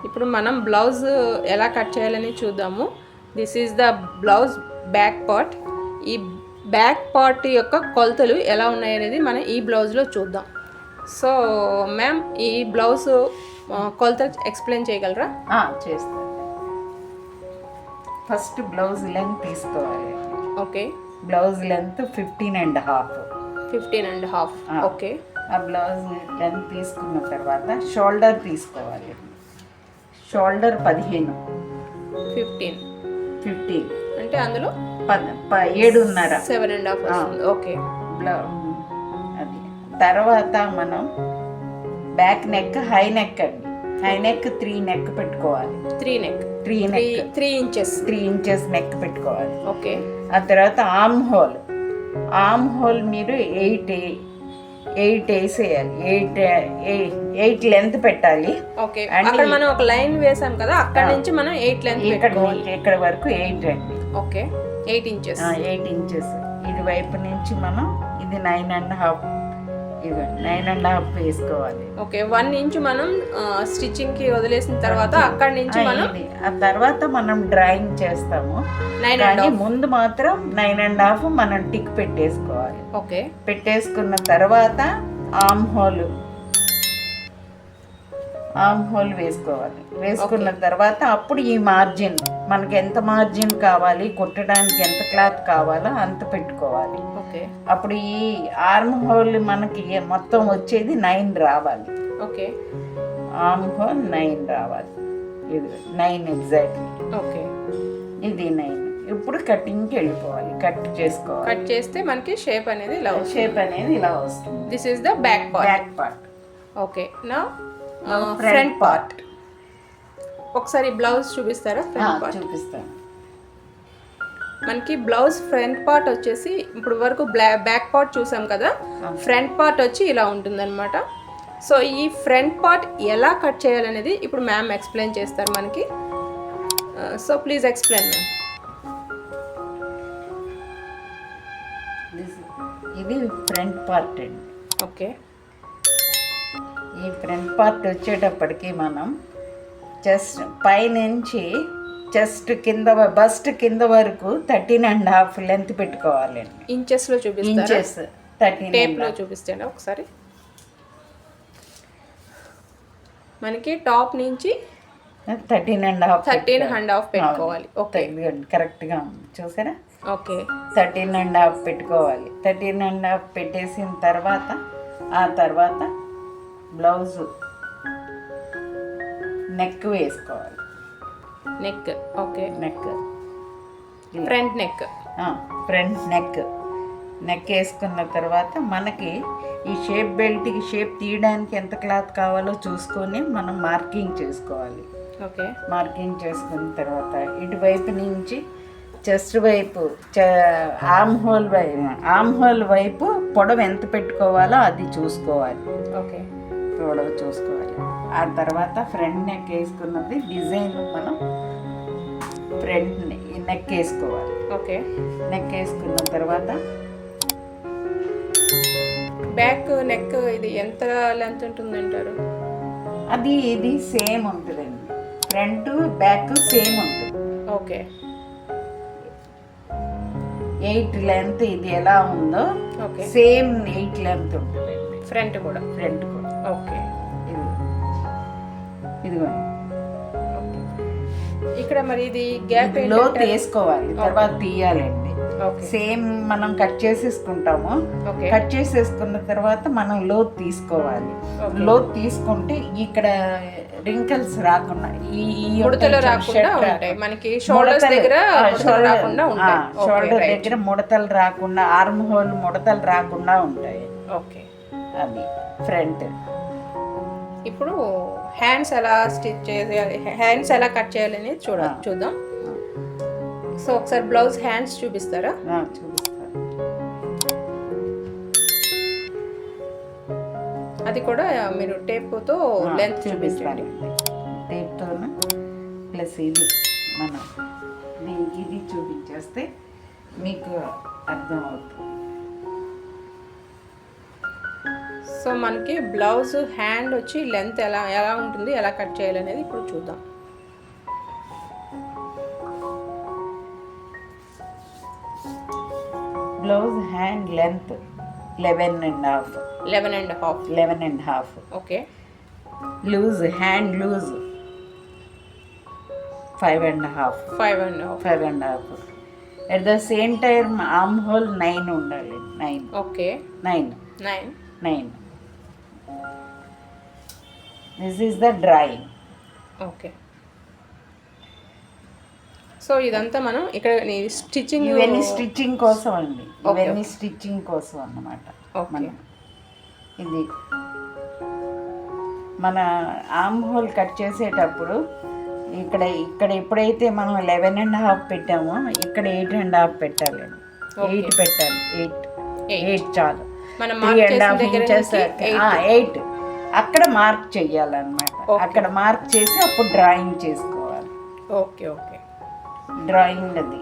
ఇప్పుడు మనం బ్లౌజ్ ఎలా కట్ చేయాలని చూద్దాము. This is the blouse back part. ఈ బ్యాక్ పార్ట్ యొక్క కొలతలు ఎలా ఉన్నాయనేది మనం ఈ బ్లౌజ్లో చూద్దాం. సో మ్యామ్, ఈ బ్లౌజ్ కొలత ఎక్స్ప్లెయిన్ చేయగలరా? చేస్తాను. ఫస్ట్ బ్లౌజ్ లెంత్ తీసుకోవాలి. ఓకే. Blouse length 15.5. 15.5. ఓకే. ఆ బ్లౌజ్ లెంత్ తీసుకున్న తర్వాత షోల్డర్ తీసుకోవాలి. షోల్డర్ 15 అంటే అందులో 7.5. 7.5. ఓకే. అది తర్వాత మనం బ్యాక్ నెక్, హై నెక్ అండి. హై నెక్ 3 నెక్ పెట్టుకోవాలి. 3 ఇంచెస్ నెక్ పెట్టుకోవాలి. ఓకే. ఆ తర్వాత ఆర్మ్ హోల్ మీరు 8 వేసేయాలి. 8 లెంత్ పెట్టాలి. ఓకే. అక్కడ మనం ఒక లైన్ వేసాం కదా, అక్కడ నుంచి మనం 8 లెంత్ పెట్టుకోవాలి. ఇక్కడ వరకు 8 అండి. ఓకే. 8 ఇంచెస్. 8 ఇంచెస్. ఇది వైపు నుంచి మనం ఇది 9.5, ఇది 9.5 వేసుకోవాలి. ఓకే. 1 ఇంచ్ మనం స్టిచ్చింగ్ కి వదిలేసిన తర్వాత అక్కడ నుంచి మనం ఆ తర్వాత మనం డ్రాయింగ్ చేస్తాము. కానీ ముందు మాత్రం 9.5 మనం టిక్ పెట్టేసుకోవాలి. ఓకే. పెట్టేసుకున్న తర్వాత ఆర్మ్ హోల్ వేసుకోవాలి. వేసుకున్న తర్వాత అప్పుడు ఈ మార్జిన్, మనకి ఎంత మార్జిన్ కావాలి, కుట్టడానికి ఎంత క్లాత్ కావాలో అంత పెట్టుకోవాలి. ఓకే. అప్పుడు ఈ ఆర్మ్ హోల్ మనకి మొత్తం వచ్చేది 9 రావాలి. ఓకే. ఆర్మ్ హోల్ 9 రావాలి. ఇది 9 ఎగ్జాక్ట్లీ. ఓకే. ఇది 9. ఇప్పుడు కటింగ్కి వెళ్ళిపోవాలి. కట్ చేసుకోవాలి. కట్ చేస్తే మనకి షేప్ అనేది ఇలా వస్తుంది. This is the back part. Okay. Now front part. ఒకసారి బ్లౌజ్ చూపిస్తారా? ఫ్రంట్ పార్ట్ చూపిస్తాను. మనకి బ్లౌజ్ ఫ్రంట్ పార్ట్ వచ్చేసి ఇప్పుడు వరకు బ్యాక్ పార్ట్ చూసాం కదా, ఫ్రంట్ పార్ట్ వచ్చి ఇలా ఉంటుందన్నమాట. సో ఈ ఫ్రంట్ పార్ట్ ఎలా కట్ చేయాలనేది ఇప్పుడు మ్యామ్ ఎక్స్ప్లెయిన్ చేస్తారు మనకి. So please explain ma'am. ఇది ఫ్రంట్ పార్ట్ అండి. ఓకే. ఈ ఫ్రంట్ పార్ట్ వచ్చేటప్పటికి మనం చెస్ట్ పైనుంచి చెస్ట్ కింద, బస్ట్ కింద వరకు 13.5 లెంత్ పెట్టుకోవాలండి. ఇంచెస్లో చూపిస్తారా? ఇంచెస్ 13. టేప్లో చూపిస్తాను ఒకసారి. మనకి టాప్ నుంచి 13.5 పెట్టుకోవాలి. ఓకే. కరెక్ట్గా ఉంది, చూసారా? ఓకే. 13.5 పెట్టుకోవాలి. 13.5 పెట్టేసిన తర్వాత ఆ తర్వాత బ్లౌజు నెక్ వేసుకోవాలి. నెక్. ఓకే. ఫ్రంట్ నెక్ వేసుకున్న తర్వాత మనకి ఈ షేప్ బెల్ట్కి షేప్ తీయడానికి ఎంత క్లాత్ కావాలో చూసుకొని మనం మార్కింగ్ చేసుకోవాలి. ఓకే. మార్కింగ్ చేసుకున్న తర్వాత ఇటువైపు నుంచి చెస్ట్ వైపు, ఆర్మ్ హోల్ వైపు పొడవు ఎంత పెట్టుకోవాలో అది చూసుకోవాలి. ఓకే. పొడవు చూసుకోవాలి. ఆ తర్వాత ఫ్రంట్ నెక్ వేసుకున్నది డిజైన్ మనం ఫ్రంట్ నెక్ వేసుకోవాలి. ఓకే. నెక్ వేసుకున్న తర్వాత బ్యాక్ నెక్ ఇది ఎంత లెంత్ ఉంటుందంటారు? ఇది సేమ్ ఉంటుందండి. ఫ్రంట్ బ్యాక్ సేమ్ ఉంటుంది. ఓకే. 8 లెంత్ ఇది ఎలా ఉందో సేమ్ 8 లెంత్ ఉంటుందండి. ఫ్రంట్ కూడా. ఓకే. ఇదిగోండి. ఇక్కడ మరి ఇది గ్యాప్ లో తీసుకోవాలి, తర్వాత తీయాలండి. సేమ్ మనం కట్ చేసేసుకుంటాము. కట్ చేసేసుకున్న తర్వాత మనం లోత్ తీసుకోవాలి. లోత్ తీసుకుంటే ఇక్కడ రింకల్స్ రాకుండా, ముడతలు రాకుండా ఉంటాయి. మనకి షోల్డర్ దగ్గర ముడతలు రాకుండా, ఆర్మ్ హోల్ ముడతలు రాకుండా ఉంటాయి. ఓకే. అది ఫ్రంట్. ఇప్పుడు హ్యాండ్స్ ఎలా స్టిచ్ చేయాలి, హ్యాండ్స్ ఎలా కట్ చేయాలి అనేది చూద్దాం. సో ఒకసారి బ్లౌజ్ హ్యాండ్స్ చూపిస్తారా? అది కూడా మీరు టేప్తో లెంత్ చూపిస్తాను. టేప్తో ప్లస్ ఇది మనం ఇది చూపించేస్తే మీకు అర్థమవుతుంది. సో సో మనకి బ్లౌజ్ హ్యాండ్ వచ్చి లెంత్ ఎలా ఎలా ఉంటుంది, ఎలా కట్ చేయాలనేది ఇప్పుడు చూద్దాం. Blouse hand length 11.5. 11.5. Okay. Loose hand loose 5.5. 5.5. At the same time arm hole 9 ఉండాలి. 9. Okay. 9. 9. This is the drawing. Okay. So ఇదంతా మనం ఇక్కడ స్టిచ్చింగ్, ఇవన్నీ స్టిచ్చింగ్ కోసం అండి. ఇవన్నీ స్టిచ్చింగ్ కోసం అన్నమాట. ఓకే. ఇది మన ఆర్మ్ హోల్ కట్ చేసేటప్పుడు ఇక్కడ ఎప్పుడైతే మనం 11.5 పెట్టామో ఇక్కడ 8.5 పెట్టాలి. 8 పెట్టాలి. 8 చాలు. 3.5 ఇంచెస్ 8 అక్కడ మార్క్ చెయ్యాలన్నమాట. అక్కడ మార్క్ చేసి అప్పుడు డ్రాయింగ్ చేసుకోవాలి. ఓకే. డ్రాయింగ్ అది.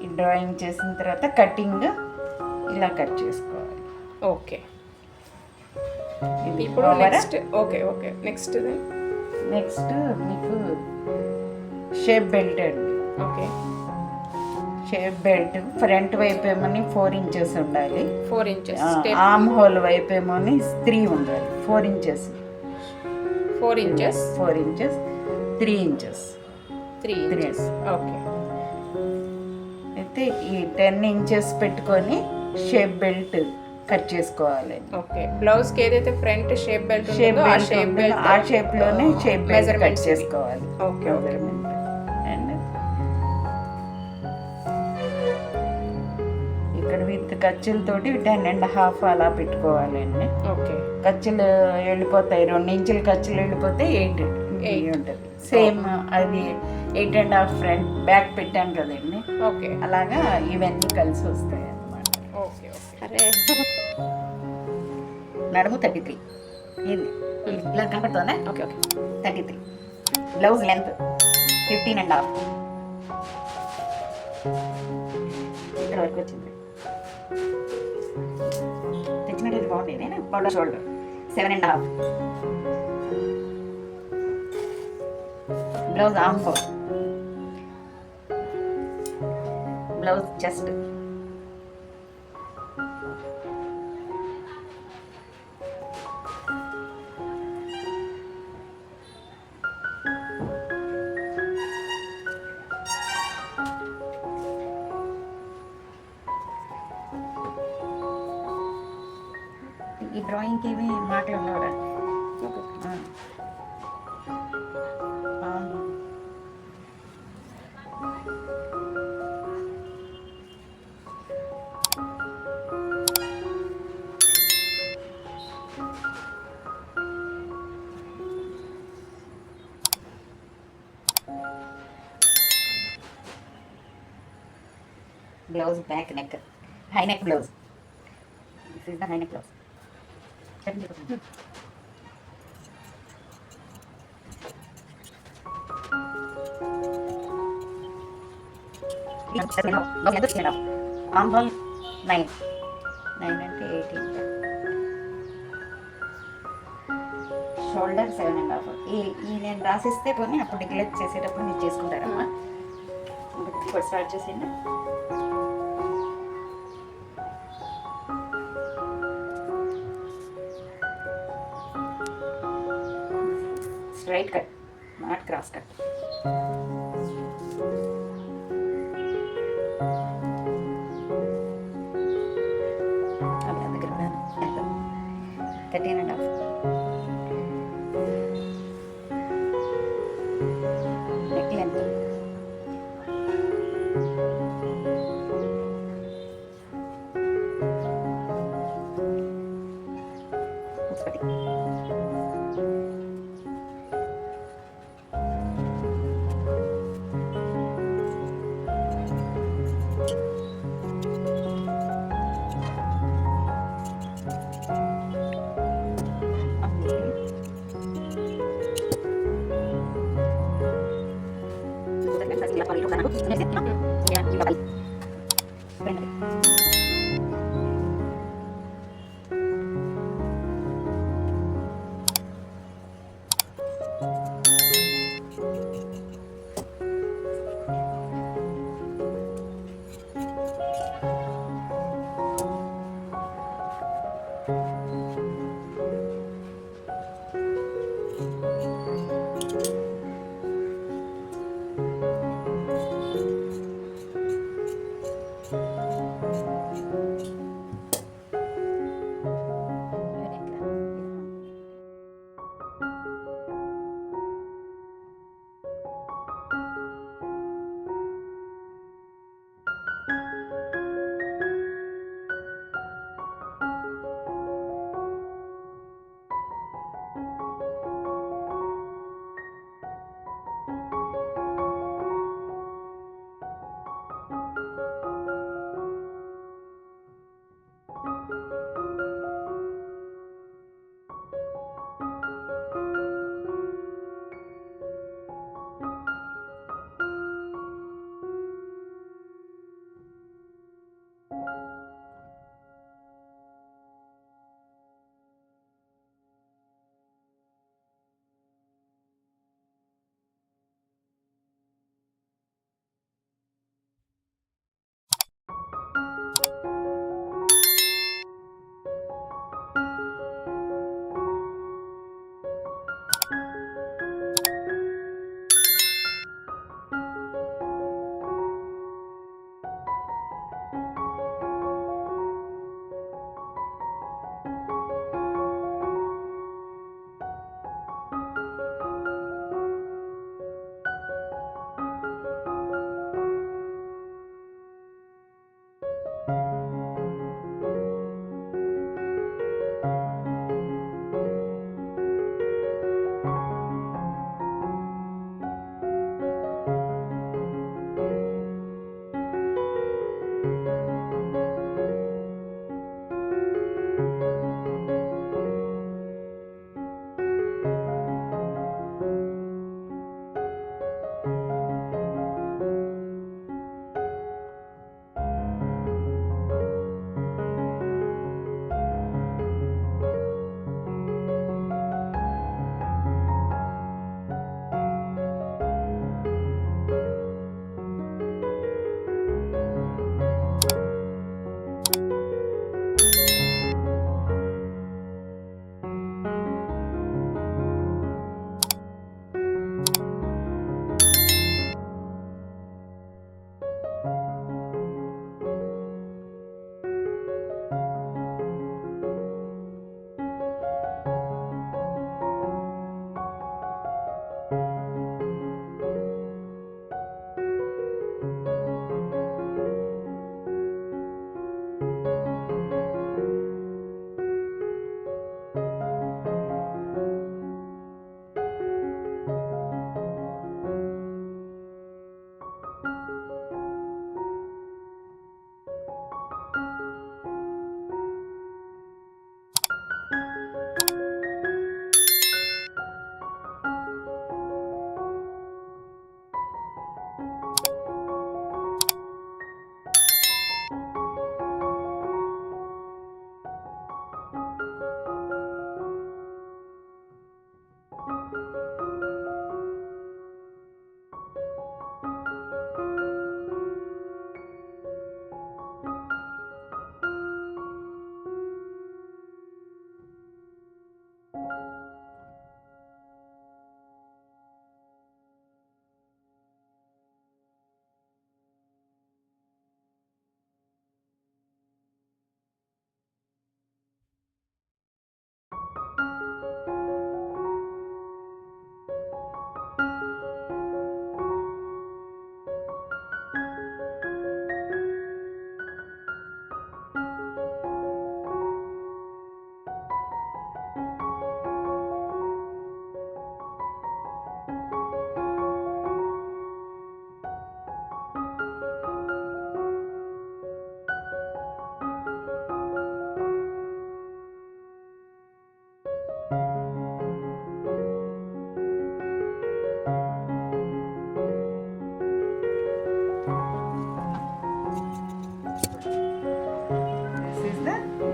ఈ డ్రాయింగ్ చేసిన తర్వాత కటింగ్ ఇలా కట్ చేసుకోవాలి. ఓకే. ఇప్పుడు నెక్స్ట్ మీకు షేప్ బెల్ట్ అండి. ఓకే. షేప్ బెల్ట్ ఫ్రంట్ వైపు ఏమని 4 ఇంచెస్ ఉండాలి. 4 ఇంచెస్. ఆర్మ్ హోల్ వైపు ఏమోని 3 ఉండాలి. 4 inches. 4 inches. 4 inches. 3 inches. 3 inches. Okay. అయితే ఈ 10 ఇంచెస్ పెట్టుకొని షేప్ బెల్ట్ కట్ చేసుకోవాలి. ఓకే. బ్లౌజ్ కి ఏదైతే ఫ్రంట్ షేప్ బెల్ట్ ఉంటుందో ఆ షేప్ లోనే షేప్ బెల్ట్ కట్ చేసుకోవాలి. ఓకే. అండ్ ఇక్కడ విత్ ఖర్చులతోటి 10.5 అలా పెట్టుకోవాలండి. ఓకే. ఖర్చులు వెళ్ళిపోతాయి. 2 ఇంచుల ఖర్చులు వెళ్ళిపోతే 8 ఉంటుంది. సేమ్ అది 8.5 ఫ్రంట్ బ్యాక్ పెట్టాం కదండి. ఓకే. అలాగా ఇవన్నీ కలిసి వస్తాయి అన్నమాట. ఓకే. సరే. నడుము 33. ఇది ఇలా కనపడుతుందా? ఓకే. 33. Blouse length 15.5. ఇక్కడ వరకు వచ్చింది. తెచ్చినట్టు బాగుంది. నేను powder shoulder 7.5. Blouse arm whole. Blouse chest. ఈ డ్రాయింగ్కి ఏమి మాటలు ఉండవరా? Blouse back neck, high neck blouse. This is the high neck blouse. Arm hole 9. 9 అంటే 18. షోల్డర్ 7.5. ఈ నేను రాసిస్తే పోనీ అప్పుడు నెగ్లెక్ట్ చేసేటప్పుడు మీరు చేసుకుంటారమ్మా. ఇప్పుడు స్టార్ట్ చేసేయండి. Straight cut, not cross cut. Abhi andar 13.5. Neck length.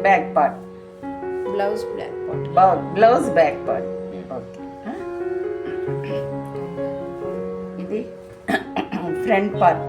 Back part, blouse black part. Blouse back part. Okay, ఇది ఫ్రంట్ పార్ట్